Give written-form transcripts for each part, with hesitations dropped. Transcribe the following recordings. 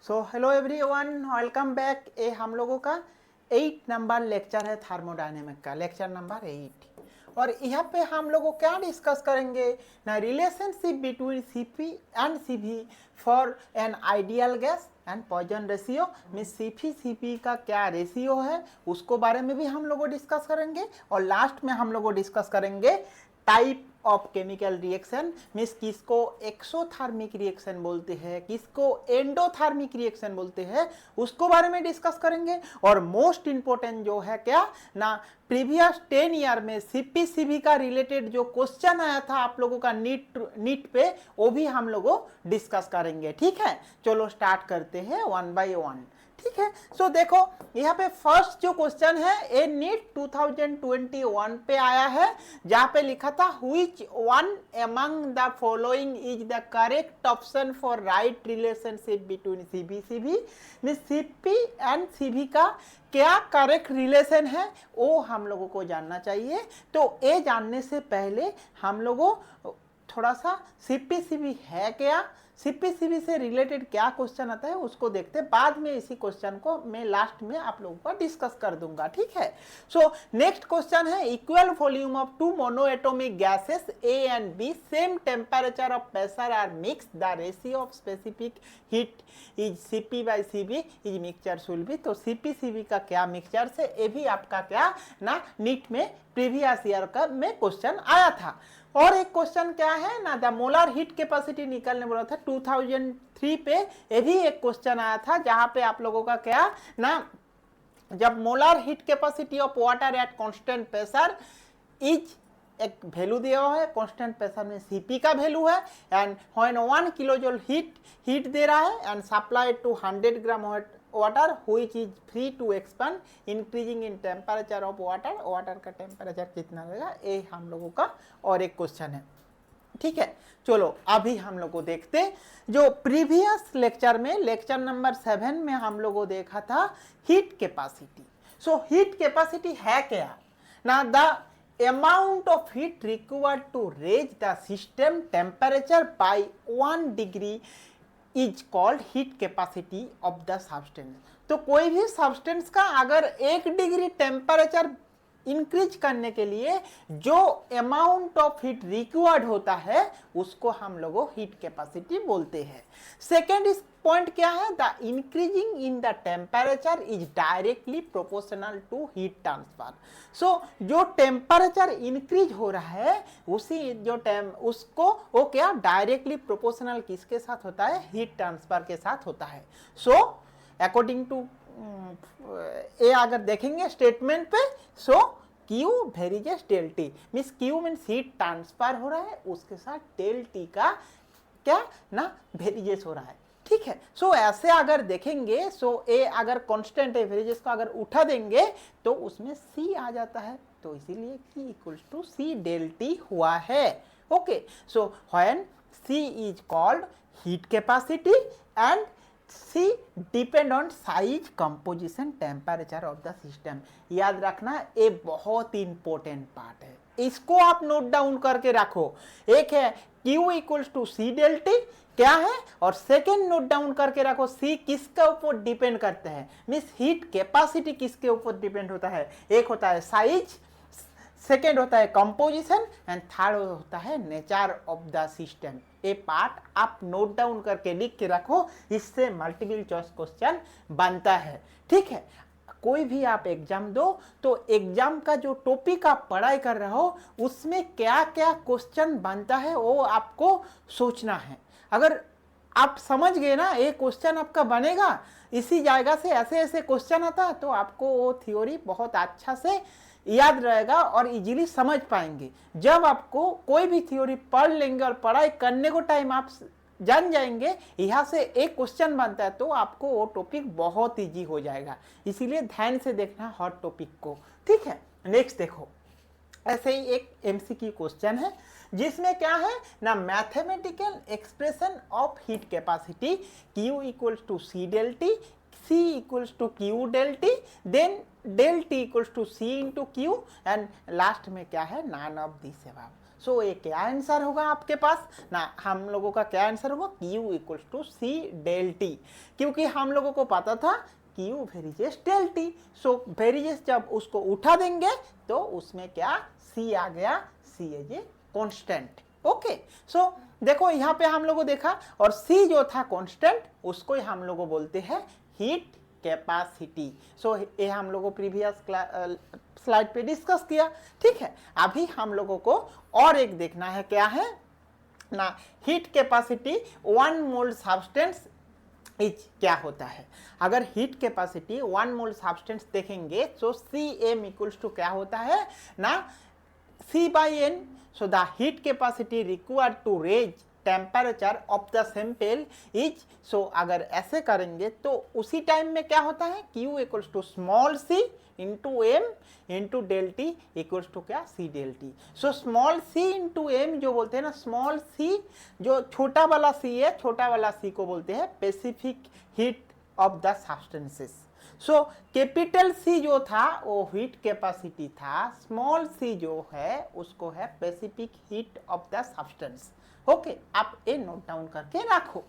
So hello everyone, welcome back. ये हम लोगों का 8 नंबर लेक्चर है थर्मोडायनेमिक का, लेक्चर नंबर 8। और यहाँ पे हम लोग क्या डिस्कस करेंगे ना, relationship between CP and CV for an ideal gas and Poisson ratio. Mean CP का क्या रेशियो है उसको बारे में भी हम लोग डिस्कस करेंगे। और लास्ट में हम लोग डिस्कस करेंगे type of chemical reaction, means किसको एक्सोथर्मिक रिएक्शन बोलते हैं, किसको एंडोथर्मिक रिएक्शन बोलते हैं, उसको बारे में डिस्कस करेंगे। और मोस्ट इंपोर्टेंट जो है क्या ना, प्रीवियस 10 ईयर में सीपीसीबी का रिलेटेड जो क्वेश्चन आया था आप लोगों का नीट पे, वो भी हम लोगों डिस्कस करेंगे। ठीक है, चलो स्टार्ट करते हैं वन बाय वन। ठीक है, सो देखो यहाँ पे फर्स्ट जो क्वेश्चन है ये नीट 2021 पे आया है, जहां पे लिखा था which one among the following is the correct option for right relationship between CB mean CP and CB का क्या करेक्ट रिलेशन है वो हम लोगों को जानना चाहिए। तो ये जानने से पहले हम लोगों थोड़ा सा सीपीसीबी है क्या, सीपीसीबी से रिलेटेड क्या क्वेश्चन आता है उसको देखते, बाद में इसी क्वेश्चन को मैं लास्ट में आप लोगों को डिस्कस कर दूंगा। ठीक है, so next question is equal volume of two monoatomic gases A and B, same temperature of pressure are mix, the ratio of specific heat is CP by CB is mixture should be. तो CPCB का क्या mixture से, ये भी आपका क्या ना NEET में प्रीवियस ईयर का में क्वेश्चन आया था। और एक क्वेश्चन क्या है ना, द मोलर हीट कैपेसिटी निकलने बोला था 2003 पे, ये भी एक क्वेश्चन आया था जहां पे आप लोगों का क्या ना, जब molar heat capacity of water at constant pressure is एक वैल्यू दिया हुआ है, कांस्टेंट प्रेशर में सीपी का वैल्यू है, एंड व्हेन 1 किलोजूल हीट दे रहा है and supplied to 100 gram water which is free to expand increasing in temperature of water, water का टेम्परेचर कितना रहेगा, ये हम लोगों का और एक क्वेश्चन है। ठीक है, चलो अभी हम लोग को देखते जो प्रीवियस लेक्चर में लेक्चर नंबर 7 में हम लोग को देखा था heat capacity. So heat capacity है क्या ना, the amount of heat required to raise the system temperature by 1 degree is called heat capacity of the substance. तो कोई भी सब्सटेंस का अगर 1 डिग्री टेम्परेचर इंक्रीज करने के लिए जो अमाउंट ऑफ हीट रिक्वायर्ड होता है उसको हम लोग हीट कैपेसिटी बोलते हैं। सेकेंड इस पॉइंट क्या है, the increasing in the temperature is directly proportional to heat transfer. So जो टेम्परेचर इंक्रीज हो रहा है उसी जो उसको वो क्या डायरेक्टली प्रोपोर्शनल किसके साथ होता है, हीट ट्रांसफर के साथ होता है। सो अकॉर्डिंग टू ये अगर देखेंगे स्टेटमेंट पे, so Q varies del T means Q means heat transfer हो रहा है, उसके साथ डेल टी का क्या ना वेरिजेस हो रहा है। ठीक है, सो ऐसे अगर देखेंगे, सो ए अगर कांस्टेंट है, वेरिजेस को अगर उठा देंगे तो उसमें C आ जाता है, तो इसीलिए Q equals to C del T हुआ है। Okay, so when C is called heat capacity and C depend on size, composition, temperature of the system. याद रखना ये बहुत इंपॉर्टेंट पार्ट है, इसको आप नोट डाउन करके रखो। एक है Q equals to C del T क्या है, और सेकेंड नोट डाउन करके रखो C किसके ऊपर डिपेंड करता है, मीन्स हीट कैपेसिटी किसके ऊपर डिपेंड होता है। एक होता है साइज, सेकेंड होता है कंपोजिशन एंड थर्ड होता है नेचर ऑफ द सिस्टम। ये पार्ट आप नोट डाउन करके लिख के रखो, इससे मल्टीपल चॉइस क्वेश्चन बनता है। ठीक है, कोई भी आप एग्जाम दो तो एग्जाम का जो टॉपिक आप पढ़ाई कर रहे हो उसमें क्या क्या क्वेश्चन बनता है वो आपको सोचना है। अगर आप समझ गए ना ये क्वेश्चन आपका बनेगा, इसी जगह से ऐसे ऐसे क्वेश्चन आता है, तो आपको वो थ्योरी बहुत अच्छा से याद रहेगा और इजीली समझ पाएंगे। जब आपको कोई भी थ्योरी पढ़ लेंगे और पढ़ाई करने को टाइम आप जान जाएंगे यहाँ से एक क्वेश्चन बनता है तो आपको वो टॉपिक बहुत इजी हो जाएगा, इसीलिए ध्यान से देखना हर टॉपिक को। ठीक है, नेक्स्ट देखो, ऐसे ही एक एमसीक्यू क्वेश्चन है जिसमें क्या है ना, mathematical expression of heat capacity Q equals to C del T, C equals to Q del T, then del T equals to C into Q and last में क्या है none of this above. So ये क्या answer होगा आपके पास ना, हम लोगों का क्या आंसर होगा, Q equals to C del T, क्योंकि हम लोगों को पता था Q varies del T. So varies जब उसको उठा देंगे तो उसमें क्या C आ गया, C as a constant. Okay, so देखो यहाँ पे हम लोगों देखा, और C जो था कॉन्स्टेंट उसको हम लोगों बोलते हैं हीट कैपेसिटी। सो ये हम लोगों प्रीवियस स्लाइड पे डिस्कस किया। ठीक है, अभी हम लोगों को और एक देखना है, क्या है ना, heat capacity 1 mole substance is क्या होता है। अगर हीट कैपेसिटी 1 मोल सब्सटेंस देखेंगे तो Cm इक्वल्स टू क्या होता है ना, C/N। So the heat capacity required to raise temperature of the sample is, so अगर ऐसे करेंगे तो उसी टाइम में क्या होता है, Q equals to small c into M into del T equals to क्या, C del T. So small c into M जो बोलते हैं ना, स्मॉल c जो छोटा वाला c है, छोटा वाला c को बोलते हैं specific heat of the substances. So capital C जो था वो हीट कैपेसिटी था, स्मॉल c जो है उसको है specific heat of the substance. Okay, आप ए नोट डाउन करके रखो।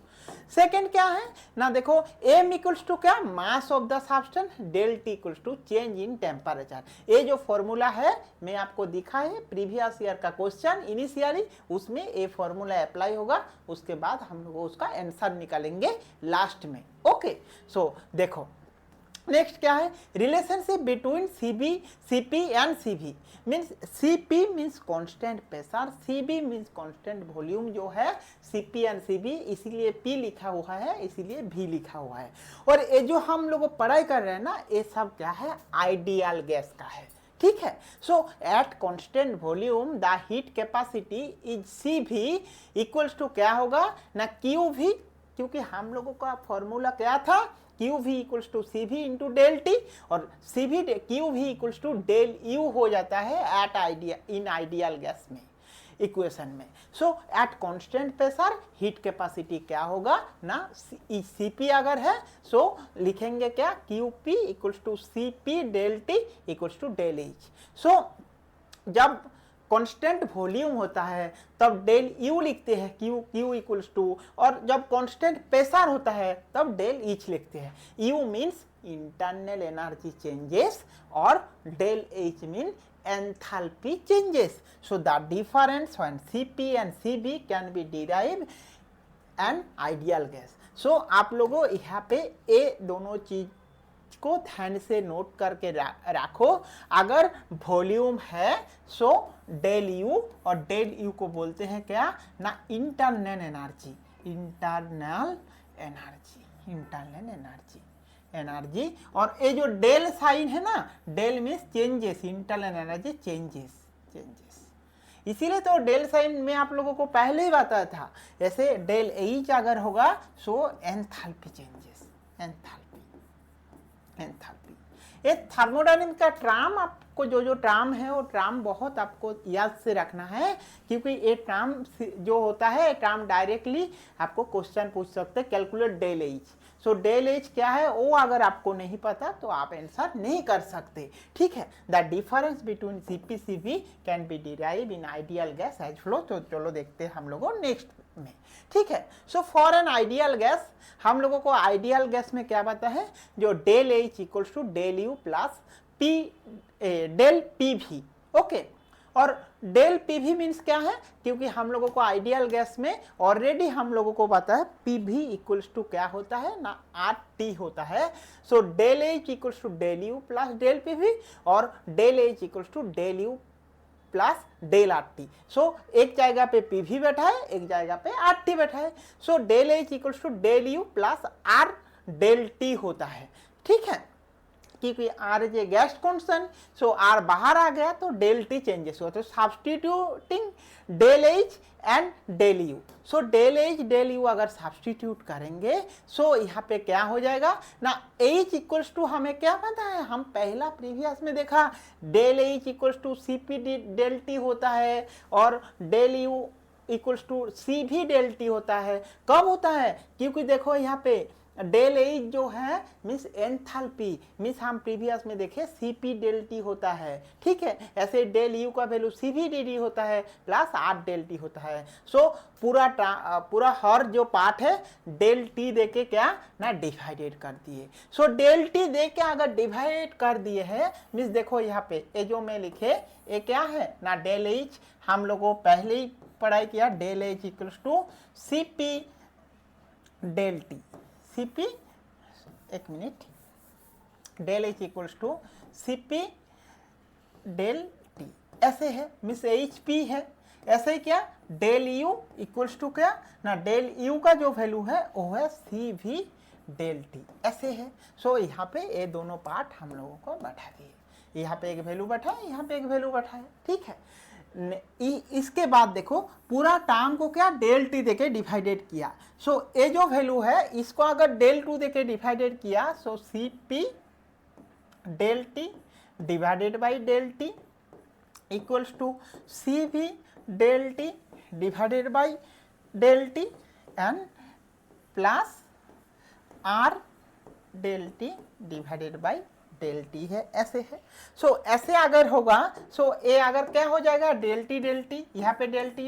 सेकंड क्या है ना, देखो m इक्वल्स टू क्या, mass of the substance, del T equals to change in temperature. ये जो फॉर्मूला है मैं आपको दिखा है प्रीवियस ईयर का क्वेश्चन इनिशियली, उसमें ये फॉर्मूला अप्लाई होगा, उसके बाद हम लोग उसका आंसर निकालेंगे लास्ट में। ओके, सो देखो नेक्स्ट क्या है, relationship between Cp and Cv means, Cp means constant pressure, Cv means constant volume जो है, Cp एंड Cv इसीलिए P लिखा हुआ है, इसीलिए V लिखा हुआ है। और ये जो हम लोग पढ़ाई कर रहे हैं ना, ये सब क्या है, आइडियल गैस का है। ठीक है, so at constant volume the heat capacity is Cv equals to क्या होगा ना, Qv, क्योंकि हम लोगों का फॉर्मूला क्या था, QV equals to CV into del T, और QV equals to del U हो जाता है एट आइडियल गैस में, इक्वेशन में। So at constant pressure heat capacity क्या होगा ना, Cp अगर है सो लिखेंगे क्या, QP equals to CP del T equals to del H। So जब कांस्टेंट वॉल्यूम होता है तब डेल यू लिखते हैं, Q इक्वल्स टू, और जब कांस्टेंट प्रेशर होता है तब डेल H लिखते हैं। U means internal energy changes और del H mean enthalpy changes. So the difference when Cp and Cv can be derive an ideal gas. So आप लोगों यहाँ पे ये दोनों चीज को ध्यान से नोट करके रखो। अगर वॉल्यूम है सो डेल यू, और डेल यू को बोलते हैं क्या ना, internal energy, internal energy, internal energy, energy. और ये जो डेल साइन है ना, del means changes, internal energy changes, changes, इसीलिए तो डेल साइन में आप लोगों को पहले ही बताया था। ऐसे डेल एच अगर होगा सो एंथैल्पी चेंजेस, एंथैल्पी, एंथैल्पी। ये थर्मोडायनामिक्स का टर्म, आपको जो टर्म है वो टर्म बहुत आपको याद से रखना है, क्योंकि ये टर्म जो होता है टर्म डायरेक्टली आपको क्वेश्चन पूछ सकते हैं, calculate del H. So del H क्या है वो अगर आपको नहीं पता तो आप आंसर नहीं कर सकते। ठीक है, the difference between Cp Cv can be derive in ideal gas as flow. तो चलो देखते हैं हम लोगों नेक्स्ट में। ठीक है, so for an ideal gas हम लोगों को आइडियल गैस में क्या पता है, जो del H equals to del U plus del P V. Okay, और डेल पी वी मीन्स क्या है, क्योंकि हम लोगों को आइडियल गैस में ऑलरेडी हम लोगों को पता है पी वी इक्वल्स टू क्या होता है ना, आर टी होता है। So del H equals to del U plus del P V, और del H equals to del U plus del R T. So एक जगह पे पी वी बैठा है, एक जगह पे आर टी बैठा है। So del H equals to del U plus R del T होता है। ठीक है, क्योंकि R is a gas constant, so R बाहर आ गया तो डेल टी चेंजेस हुआ, तो substituting del H and del U. So del H del U अगर सब्स्टिट्यूट करेंगे सो यहाँ पे क्या हो जाएगा ना, एच इक्वल्स टू हमें क्या पता है, हम पहला प्रीवियस में देखा del H equals to C P del T होता है, और del U equals to C भी डेल टी होता है। कब होता है, क्योंकि देखो यहाँ पे डेल एच जो है मीन्स एंथैल्पी, मीन्स हम प्रीवियस में देखे Cp डेल टी होता है, ठीक है। ऐसे डेल यू का वैल्यू Cv dt होता है प्लस R डेल टी होता है। सो पूरा हर जो पार्ट है डेल टी दे के क्या ना डिवाइडेड कर दिए। सो डेल टी दे के अगर डिवाइड कर दिए है मीन्स देखो यहाँ पे ये जो मैं लिखे ये क्या है ना डेल एच, हम लोगों पहले ही पढ़ाई किया del H equals to Cp del T, Cp एक minute, del H equals to Cp del T ऐसे है, मीन्स एच पी है। ऐसे ही क्या डेल यू इक्वल्स टू क्या ना डेल यू का जो वैल्यू है वो है Cv डेल टी ऐसे है। सो यहाँ पे ये दोनों पार्ट हम लोगों को बैठा दिए, यहाँ पे एक वैल्यू बैठा है, यहाँ पे एक वैल्यू बैठा है, ठीक है। इसके बाद देखो पूरा टर्म को क्या डेल टी देके डिवाइडेड किया। सो ये जो वैल्यू है इसको अगर डेल टू देके डिवाइडेड किया so Cp del T divided by del T equals to Cv del T divided by del T and plus R del T divided by del T है, ऐसे है। सो ऐसे अगर होगा सो ये अगर क्या हो जाएगा डेल टी, यहाँ पे डेल टी,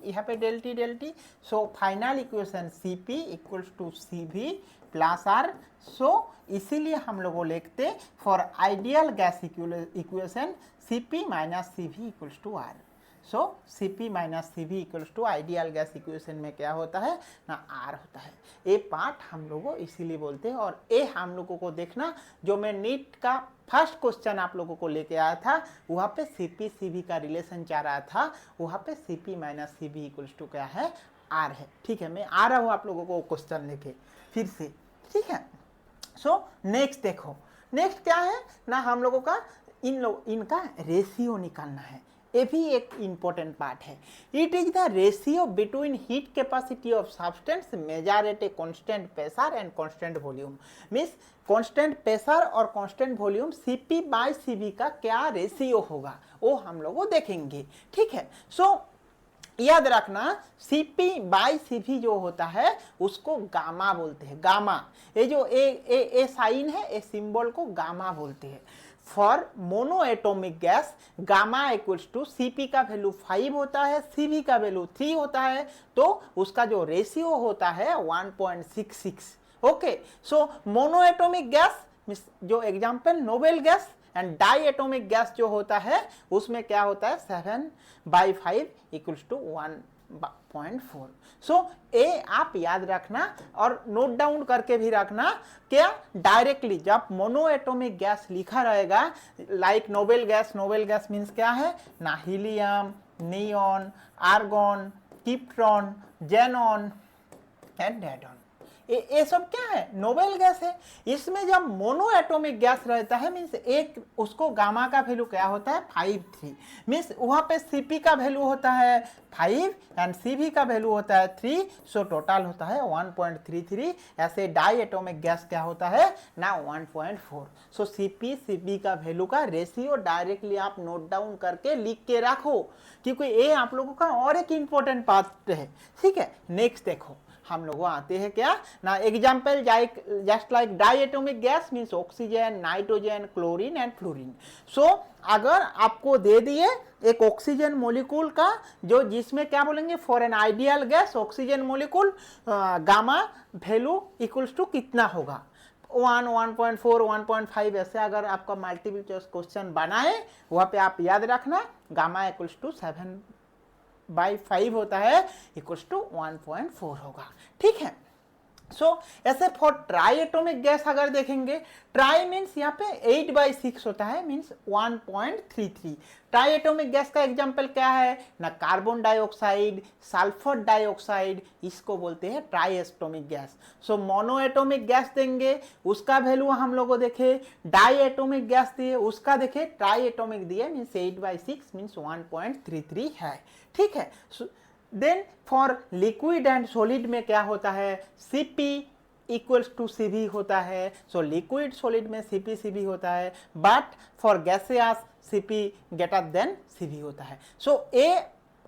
यहाँ पे del T. So final equation Cp equals to Cv plus R। So इसीलिए हम लोग लिखते for ideal gas equation Cp minus Cv equals to R। So Cp minus Cv equals to ideal gas equation में क्या होता है ना R होता है। ये पार्ट हम लोगों इसीलिए बोलते हैं। और ये हम लोगों को देखना जो मैं नीट का फर्स्ट क्वेश्चन आप लोगों को लेके आया था वहाँ पे Cp Cv का रिलेशन चाह रहा था, वहाँ पे Cp minus Cv equals to क्या है R है, ठीक है। मैं आ रहा हूँ आप लोगों को क्वेश्चन लेके फिर से, ठीक है। सो नेक्स्ट देखो, नेक्स्ट क्या है ना हम लोगों का इनका रेशियो निकालना है। ये भी एक इम्पोर्टेंट पार्ट है। It is the ratio between heat capacity of substance measure at a constant pressure and constant volume. Means constant pressure और constant volume Cp by Cv का क्या रेशियो होगा वो हम लोग देखेंगे, ठीक है। सो याद रखना Cp बाई Cv जो होता है उसको गामा बोलते हैं, गामा। ये जो ए साइन है ये सिंबल को गामा बोलते हैं। For mono atomic gas gamma equals to Cp का वैल्यू 5 होता है, Cv का वैल्यू 3 होता है, तो उसका जो रेशियो होता है 1.66। ओके, सो मोनो एटोमिक गैस जो example noble gas and di atomic gas जो होता है उसमें क्या होता है 7/5 इक्वल्स टू 1.4। सो ये आप याद रखना और नोट डाउन करके भी रखना। क्या डायरेक्टली जब मोनो एटोमिक गैस लिखा रहेगा लाइक नोबेल गैस मीन्स क्या है ना helium, neon, argon, krypton, xenon and radon, ये सब क्या है नोबेल गैस है। इसमें जब मोनो एटोमिक गैस रहता है मीन्स एक उसको गामा का वैल्यू क्या होता है 5.3, मीन्स वहाँ पे Cp का वैल्यू होता है 5 एंड Cv का वैल्यू होता है 3, सो टोटल होता है 1.33। ऐसे डाई एटोमिक गैस क्या होता है ना 1.4। सो Cp Cv का वैल्यू का रेशियो डायरेक्टली आप नोट डाउन करके लिख के रखो क्योंकि ये आप लोगों का और एक इम्पोर्टेंट पार्ट है, ठीक है। नेक्स्ट देखो हम लोग आते हैं क्या ना example just like diatomic gas means oxygen, nitrogen, chlorine and fluorine. So अगर आपको दे दिए एक ऑक्सीजन मोलिक्यूल का जो जिसमें क्या बोलेंगे for an ideal gas oxygen molecule gamma value equals to कितना होगा 1, 1.4, 1.5 ऐसे अगर आपका मल्टीपल चॉइस क्वेश्चन बनाए वहाँ पे आप याद रखना गामा इक्वल्स टू 7/5 होता है इक्वल्स टू 1.4 होगा, ठीक है। सो ऐसे फॉर ट्राई एटोमिक गैस अगर देखेंगे ट्राई मीन्स यहाँ पे 8/6 होता है मीन्स 1.33। ट्राई एटोमिक गैस का एग्जांपल क्या है ना कार्बन डाइऑक्साइड, सल्फर डाइऑक्साइड, इसको बोलते हैं ट्राई एटोमिक गैस। सो मोनो एटोमिक गैस देंगे उसका वैल्यू हम लोग को देखे, डाई एटोमिक गैस दिए उसका देखे, ट्राई एटोमिक दिए मीन्स 8/6 मीन्स 1.33 है, ठीक है। Then for liquid and solid में क्या होता है Cp इक्वल्स टू Cv होता है। सो लिक्विड सॉलिड में Cp Cv होता है but for gaseous Cp greater than Cv होता है। सो ये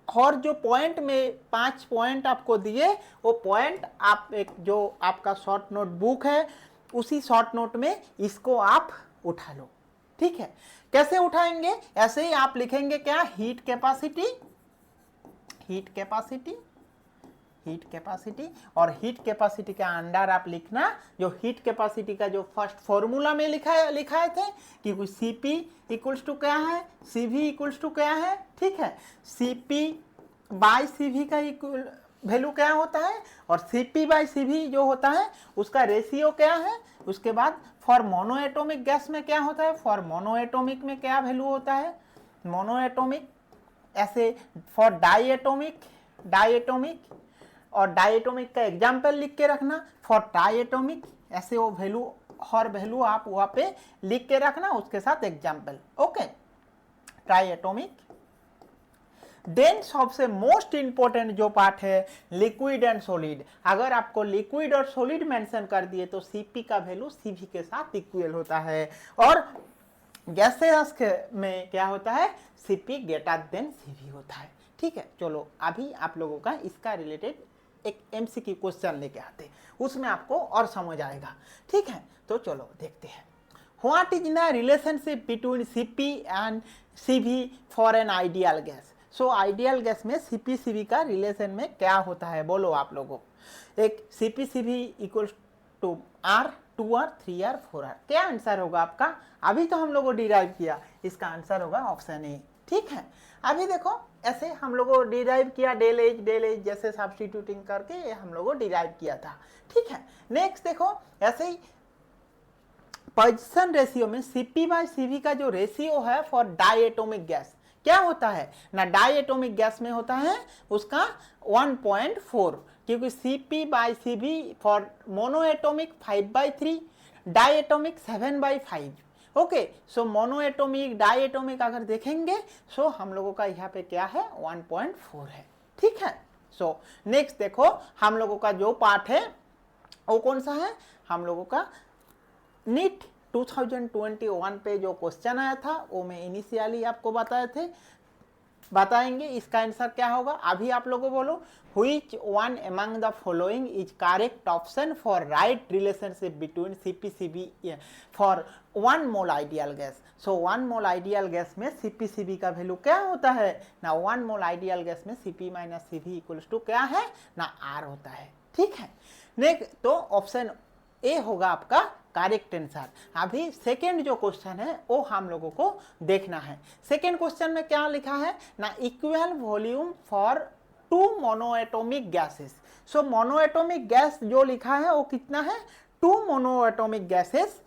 और जो पॉइंट में 5 पॉइंट आपको दिए वो पॉइंट आप एक जो आपका शॉर्ट नोट बुक है उसी शॉर्ट नोट में इसको आप उठा लो। ठीक है, कैसे उठाएंगे? ऐसे ही आप लिखेंगे क्या, heat capacity, heat capacity, heat capacity, और हीट कैपेसिटी के अंडर आप लिखना जो हीट कैपेसिटी का जो फर्स्ट फॉर्मूला में लिखाए थे कि Cp इक्वल्स टू क्या है, Cv इक्वल्स टू क्या है। ठीक है, Cp बाई Cv का इक्वल वैल्यू क्या होता है और Cp बाई Cv जो होता है उसका रेशियो क्या है। उसके बाद फॉर मोनोएटोमिक गैस में क्या होता है, फॉर मोनोएटोमिक में क्या वैल्यू होता है, मोनोएटोमिक। ऐसे फॉर डाईएटोमिक, डाईएटोमिक, और डाईएटोमिक का एग्जाम्पल लिख के रखना फॉर ट्राईएटोमिक, ऐसे वो वैल्यू और वैल्यू आप वहाँ पे लिख के रखना उसके साथ एग्जाम्पल। ओके, ट्राईएटोमिक। देन सबसे मोस्ट इंपॉर्टेंट जो पार्ट है लिक्विड एंड सॉलिड। अगर आपको लिक्विड और सॉलिड मेंशन कर दिए तो Cp का वैल्यू Cv के साथ इक्वल होता है, और गैसेस में क्या होता है, Cp ग्रेटर देन Cv होता है। ठीक है, चलो अभी आप लोगों का इसका रिलेटेड एक MCQ क्वेश्चन लेके आते, उसमें आपको और समझ आएगा। ठीक है, तो चलो देखते हैं। What is the relationship between Cp and Cv for an ideal gas. So ideal gas में Cp Cv का रिलेशन में क्या होता है, बोलो आप लोगों। एक Cp Cv equals to R, 2R, 3R, 4R। क्या आंसर होगा आपका? अभी तो हम लोगों डिराइव किया, इसका आंसर होगा ऑप्शन ए। ठीक है, अभी देखो ऐसे हम लोगों डिराइव किया डेल एज जैसे सब्स्टिट्यूटिंग करके हम लोगों डिराइव किया था। ठीक है, नेक्स्ट देखो ऐसे ही पोजीशन रेशियो में Cp बाई Cv का जो रेशियो है फॉर डाईएटोमिक गैस क्या होता है ना, डाईएटोमिक गैस में होता है उसका 1.4, क्योंकि Cp by Cv for monoatomic 5/3, diatomic 7/5। Okay, so monoatomic diatomic अगर देखेंगे सो हम लोगों का यहाँ पे क्या है 1.4 है। ठीक है, सो नेक्स्ट देखो हम लोगों का जो पार्ट है वो कौन सा है, हम लोगों का नीट 2021 पे जो क्वेश्चन आया था वो मैं इनिशियली आपको बताएंगे इसका आंसर क्या होगा। अभी आप लोगों बोलो which one among the following is correct option for right relationship between Cp Cv for 1 mole ideal gas। so 1 mole ideal gas में Cp Cv का वैल्यू क्या होता है ना, 1 mole ideal gas में Cp minus Cv equals to क्या है ना, R होता है। ठीक है, नेक्स्ट तो ऑप्शन ए होगा आपका करेक्ट आंसर। अभी सेकेंड जो क्वेश्चन है वो हम लोगों को देखना है। सेकेंड क्वेश्चन में क्या लिखा है ना, equal volume for 2 monoatomic gases. So monoatomic gas जो लिखा है वो कितना है, 2 monoatomic gases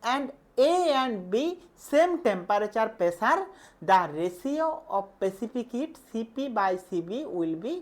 and A and B same temperature pressure, the ratio of specific heat Cp by Cv will be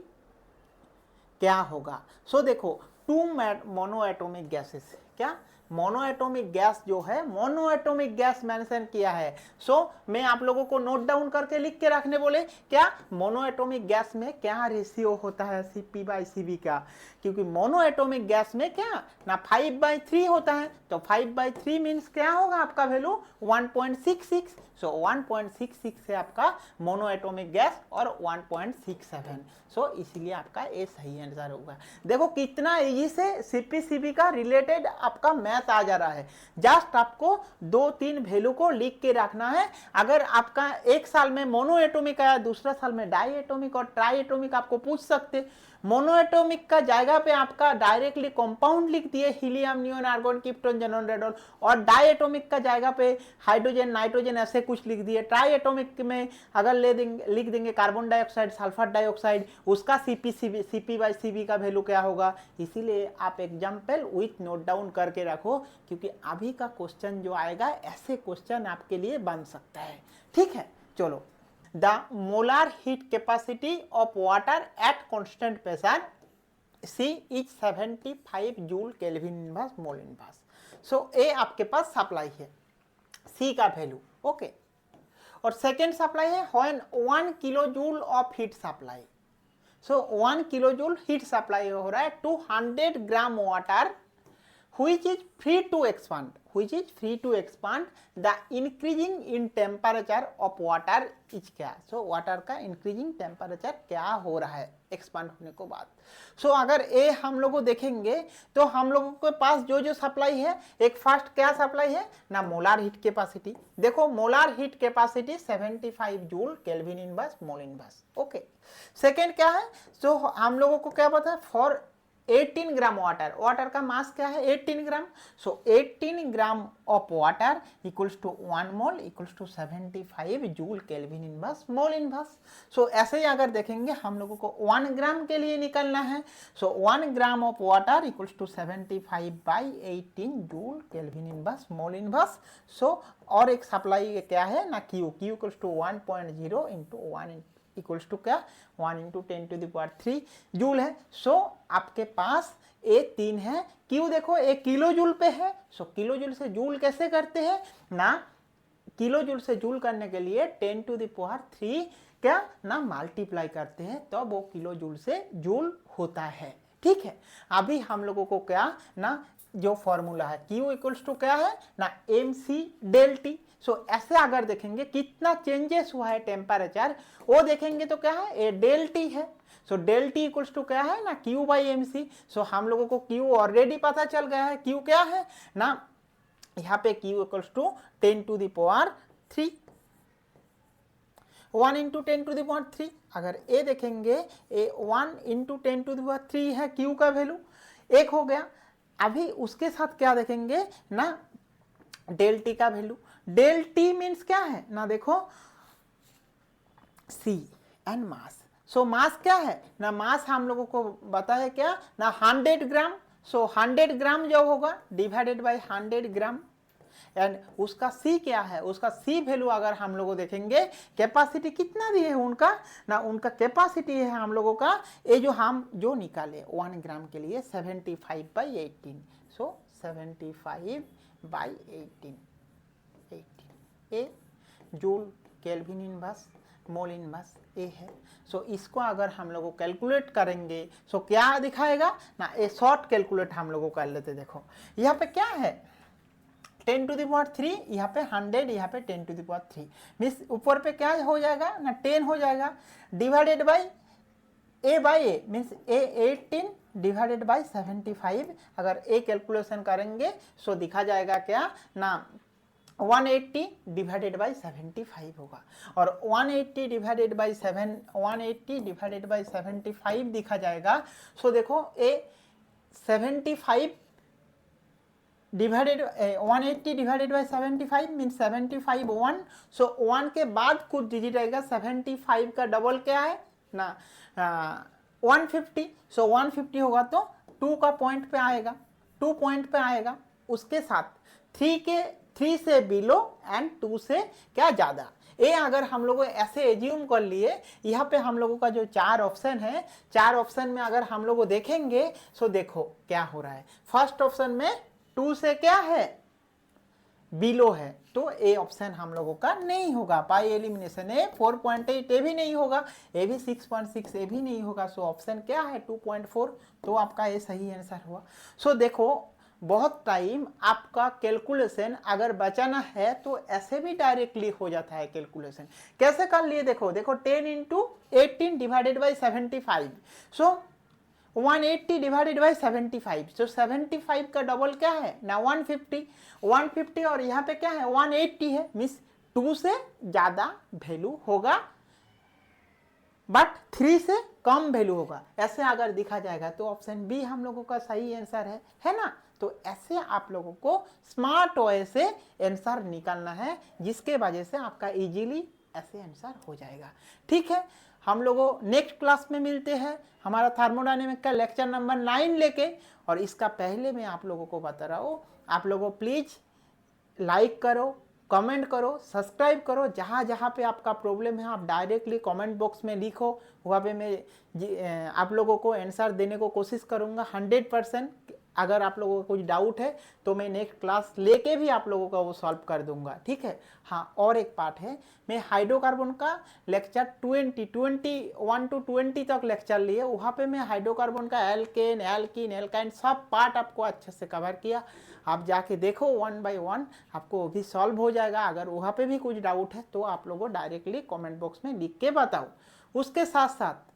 क्या होगा। सो देखो 2 मोनोएटोमिक गैसेस, क्या मोनोएटोमिक गैस जो है मोनोएटोमिक गैस मेंशन किया है। सो मैं आप लोगों को नोट डाउन करके लिख के रखने बोले क्या, मोनोएटोमिक गैस में क्या रेशियो होता है Cp बाई Cv का, क्योंकि मोनोएटोमिक गैस में क्या ना 5/3 होता है, तो 5/3 मीन्स क्या होगा आपका वैल्यू 1.66। सो 1.66 से आपका मोनोएटोमिक गैस और 1.67, सो इसलिए आपका ये सही आंसर होगा। देखो कितना इजी से Cp Cv का रिलेटेड आपका मैथ आ जा रहा है। जस्ट आपको 2-3 वैल्यू को लिख के रखना है। अगर आपका एक साल में मोनोएटोमिक आया, दूसरा साल में डाईएटोमिक और ट्राईएटोमिक आपको पूछ सकते, मोनोएटोमिक का जगह पे आपका डायरेक्टली कंपाउंड लिख दिए helium, neon, argon, krypton, xenon, radon, और डाईएटोमिक का जगह पे हाइड्रोजन, नाइट्रोजन ऐसे कुछ लिख दिए। ट्राईएटोमिक में अगर लिख देंगे कार्बन डाइऑक्साइड, सल्फर डाइऑक्साइड, उसका Cp बाई Cv का वैल्यू क्या होगा। इसीलिए आप एग्जाम्पल विथ नोट डाउन करके रखो, क्योंकि अभी का क्वेश्चन जो आएगा ऐसे क्वेश्चन आपके लिए बन सकता है। ठीक है, चलो the molar heat capacity of water at constant pressure C is 75 joule kelvin inverse mole inverse. So uh आपके पास सप्लाई है C का वैल्यू, ओके, और सेकेंड सप्लाई है when 1 kilo joule of heat supply. So 1 kilo joule heat supply हो रहा है 200 gram water which is free to expand, which is free to expand the increasing in temperature of water is क्या। So water का increasing temperature क्या हो रहा है expand होने को बाद। सो अगर ए हम लोगों देखेंगे तो हम लोगों के पास जो जो सप्लाई है, एक फर्स्ट क्या सप्लाई है ना, मोलार हीट कैपेसिटी। देखो molar heat capacity 75 joule kelvin inverse mole inverse. Okay, second क्या है, सो हम लोगों को क्या पता है, फॉर 18 ग्राम वाटर, वाटर का मास क्या है 18 gram. So 18 gram of water equals to 1 mole equals to 75 joule kelvin inverse mole inverse. So ऐसे ही अगर देखेंगे हम लोगों को 1 ग्राम के लिए निकलना है। So 1 gram of water equals to 75 by 18 joule kelvin inverse mole inverse. So और एक सप्लाई क्या है ना, Q equals to 1.0 into 1 equals to क्या 1 इंटू 10⁻³ जूल है। सो आपके पास ए 3 है, क्यू देखो ए किलो जूल पे है। सो किलो जूल से जूल कैसे करते हैं ना, किलो जूल से जूल करने के लिए 10⁻³ क्या ना मल्टीप्लाई करते हैं तो वो किलो जूल से जूल होता है। ठीक है, अभी हम लोगों को क्या ना जो फॉर्मूला है Q इक्वल्स टू क्या है ना mc डेल टी। सो ऐसे अगर देखेंगे कितना चेंजेस हुआ है टेम्परेचर, वो देखेंगे तो क्या है ए डेल टी है। So del T equals to क्या है ना Q by M C. So हम लोगों को Q ऑलरेडी पता चल गया है, Q क्या है ना, यहाँ पे Q इक्वल्स टू 10⁻³ 1 इंटू 10⁻³ अगर ए देखेंगे ए 1 इंटू 10⁻³ है Q का वैल्यू, एक हो गया। अभी उसके साथ क्या देखेंगे ना डेल टी का वैल्यू, डेल टी मीन्स क्या है ना, देखो सी एंड मास। सो मास क्या है ना, मास हम लोगों को बताया क्या ना 100 ग्राम। सो 100 ग्राम जो होगा डिवाइडेड बाय 100 ग्राम एंड उसका सी क्या है, उसका सी वैल्यू अगर हम लोग देखेंगे कैपेसिटी कितना दिए है उनका ना, उनका कैपेसिटी है हम लोगों का ये जो हम जो निकाले 1 ग्राम के लिए 75 by 18। So 75 by 18 uh joule kelvin inverse mole inverse uh है। सो इसको अगर हम लोग कैलकुलेट करेंगे सो क्या दिखाएगा ना, ए शॉर्ट कैलकुलेट हम लोग कर लेते। देखो यहाँ पे क्या है 10⁻³ यहाँ पे 100, यहाँ पे 10⁻³ मीन्स ऊपर पे क्या हो जाएगा ना 10 हो जाएगा divided by A means A 18 divided by 75। अगर ए कैलकुलेशन करेंगे सो दिखा जाएगा क्या ना 180 डिवाइडेड बाई 75 होगा, और 180 डिवाइडेड बाई 75 दिखा जाएगा। सो देखो ए 75 डिवाइडेड 180 डिवाइडेड बाई 75 मीन 75 1। सो 1 के बाद कुछ डिजिट आएगा, 75 का डबल क्या है ना 150। सो 150 होगा तो 2 का पॉइंट पे आएगा, 2 पॉइंट पे आएगा। उसके साथ 3 से बिलो एंड 2 से क्या ज़्यादा। ये अगर हम लोग ऐसे एज्यूम कर लिए, यहाँ पे हम लोगों का जो 4 ऑप्शन है, 4 ऑप्शन में अगर हम लोग देखेंगे सो देखो क्या हो रहा है। फर्स्ट ऑप्शन में 2 से क्या है बिलो है, तो ए ऑप्शन हम लोगों का नहीं होगा। बाय एलिमिनेशन ए 4.8 ए भी नहीं होगा, ए भी 6.6 ए भी नहीं होगा। सो ऑप्शन क्या है 2.4, तो आपका ये सही आंसर हुआ। सो देखो बहुत टाइम आपका कैलकुलेशन अगर बचाना है तो ऐसे भी डायरेक्टली हो जाता है कैलकुलेशन। कैसे कर लिए देखो 10 into 18 divided by 75। So 180 divided by 75। सो 75 का डबल क्या है ना 150 और यहाँ पे क्या है 180 है, मीन्स 2 से ज़्यादा वैल्यू होगा बट 3 से कम वैल्यू होगा। ऐसे अगर दिखा जाएगा तो ऑप्शन बी हम लोगों का सही आंसर है ना। तो ऐसे आप लोगों को स्मार्ट वे से आंसर निकालना है, जिसके वजह से आपका इजीली ऐसे आंसर हो जाएगा। ठीक है, हम लोगों नेक्स्ट क्लास में मिलते हैं हमारा थर्मोडायनेमिक का लेक्चर नंबर 9 लेके। और इसका पहले मैं आप लोगों को बता रहा हूँ, आप लोगों प्लीज़ लाइक करो, कमेंट करो, सब्सक्राइब करो। जहाँ जहाँ पे आपका प्रॉब्लम है आप डायरेक्टली कमेंट बॉक्स में लिखो, वहाँ पे मैं आप लोगों को आंसर देने को कोशिश करूँगा 100%। अगर आप लोगों को कुछ डाउट है तो मैं नेक्स्ट क्लास लेके भी आप लोगों का वो सॉल्व कर दूंगा, ठीक है। हाँ, और एक पार्ट है, मैं हाइड्रोकार्बन का लेक्चर 21 to 20 तक लेक्चर लिए, वहाँ पे मैं हाइड्रोकार्बन का एल्केन, एल्कीन, एल्काइन सब पार्ट आपको अच्छे से कवर किया। आप जाके देखो 1 by 1, आपको वो भी सॉल्व हो जाएगा। अगर वहाँ पे भी कुछ डाउट है तो आप लोगों डायरेक्टली कमेंट बॉक्स में लिख के बताओ। उसके साथ साथ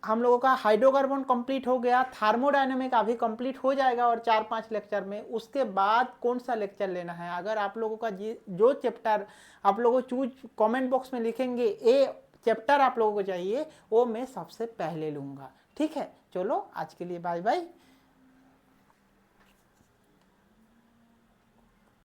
हम लोगों का हाइड्रोकार्बन कंप्लीट हो गया, थर्मोडायनेमिक अभी कंप्लीट हो जाएगा और 4-5 लेक्चर में। उसके बाद कौन सा लेक्चर लेना है, अगर आप लोगों का जो चैप्टर आप लोगों चूज कमेंट बॉक्स में लिखेंगे ए चैप्टर आप लोगों को चाहिए, वो मैं सबसे पहले लूँगा, ठीक है। चलो आज के लिए बाय बाय।